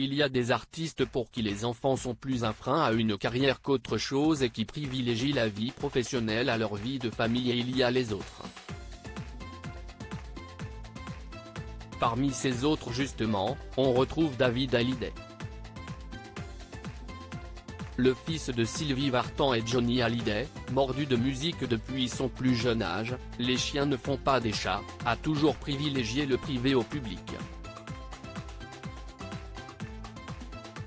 il y a des artistes pour qui les enfants sont plus un frein à une carrière qu'autre chose et qui privilégient la vie professionnelle à leur vie de famille, et il y a les autres. Parmi ces autres justement, on retrouve David Hallyday. Le fils de Sylvie Vartan et Johnny Hallyday, mordu de musique depuis son plus jeune âge, les chiens ne font pas des chats, a toujours privilégié le privé au public.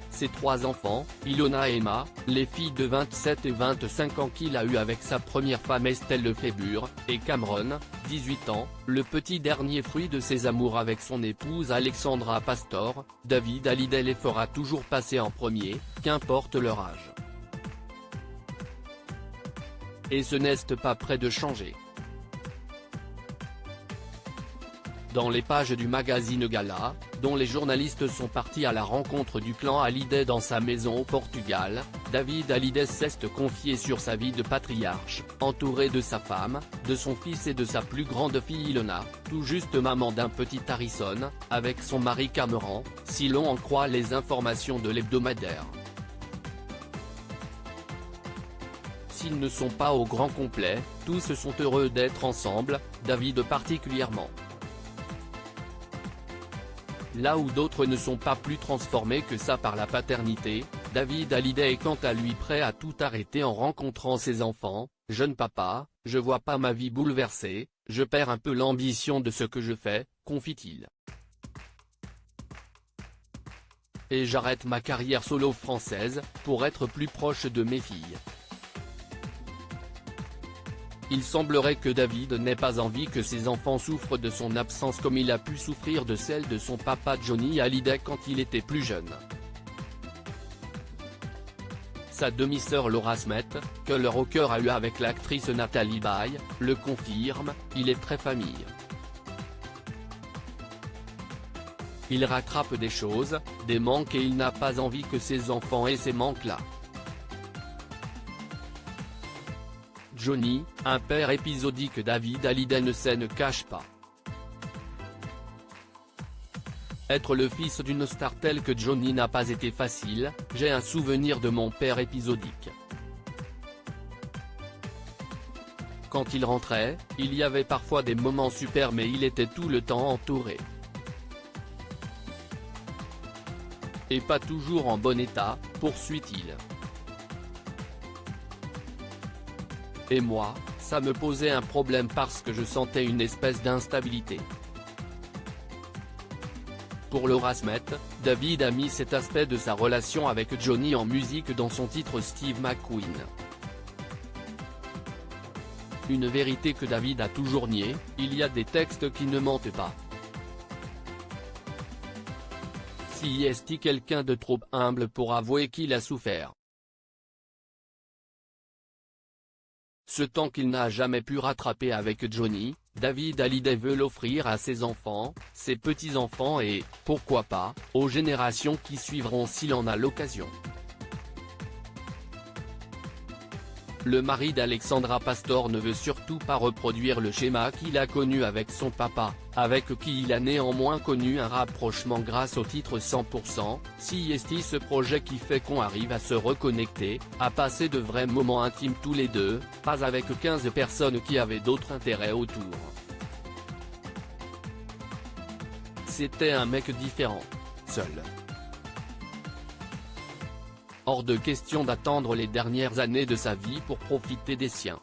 Ses 3 enfants, Ilona et Emma, les filles de 27 et 25 ans qu'il a eu avec sa première femme Estelle Lefébure, et Cameron, 18 ans, le petit dernier fruit de ses amours avec son épouse Alexandra Pastor, David Hallyday les fera toujours passer en premier, qu'importe leur âge. Et ce n'est pas près de changer. Dans les pages du magazine Gala, dont les journalistes sont partis à la rencontre du clan Hallyday dans sa maison au Portugal, David Hallyday s'est confié sur sa vie de patriarche, entouré de sa femme, de son fils et de sa plus grande fille Ilona, tout juste maman d'un petit Harrison, avec son mari Cameron, si l'on en croit les informations de l'hebdomadaire. S'ils ne sont pas au grand complet, tous sont heureux d'être ensemble, David particulièrement. Là où d'autres ne sont pas plus transformés que ça par la paternité, David Hallyday est quant à lui prêt à tout arrêter en rencontrant ses enfants. Jeune papa, je vois pas ma vie bouleversée, je perds un peu l'ambition de ce que je fais, confie-t-il. Et j'arrête ma carrière solo française, pour être plus proche de mes filles. Il semblerait que David n'ait pas envie que ses enfants souffrent de son absence comme il a pu souffrir de celle de son papa Johnny Hallyday quand il était plus jeune. Sa demi-sœur Laura Smith, que le rocker a eu avec l'actrice Nathalie Baye, le confirme, il est très famille. Il rattrape des choses, des manques et il n'a pas envie que ses enfants aient ces manques-là. Johnny, un père épisodique, David Hallyday ne se cache pas. Être le fils d'une star telle que Johnny n'a pas été facile, j'ai un souvenir de mon père épisodique. Quand il rentrait, il y avait parfois des moments super mais il était tout le temps entouré. Et pas toujours en bon état, poursuit-il. Et moi, ça me posait un problème parce que je sentais une espèce d'instabilité. Pour Laura Smith, David a mis cet aspect de sa relation avec Johnny en musique dans son titre Steve McQueen. Une vérité que David a toujours niée, il y a des textes qui ne mentent pas. Si est-il quelqu'un de trop humble pour avouer qu'il a souffert. Ce temps qu'il n'a jamais pu rattraper avec Johnny, David Hallyday veut l'offrir à ses enfants, ses petits-enfants et, pourquoi pas, aux générations qui suivront s'il en a l'occasion. Le mari d'Alexandra Pastor ne veut surtout pas reproduire le schéma qu'il a connu avec son papa, avec qui il a néanmoins connu un rapprochement grâce au titre 100%, CST, ce projet qui fait qu'on arrive à se reconnecter, à passer de vrais moments intimes tous les deux, pas avec 15 personnes qui avaient d'autres intérêts autour. C'était un mec différent, seul. Hors de question d'attendre les dernières années de sa vie pour profiter des siens.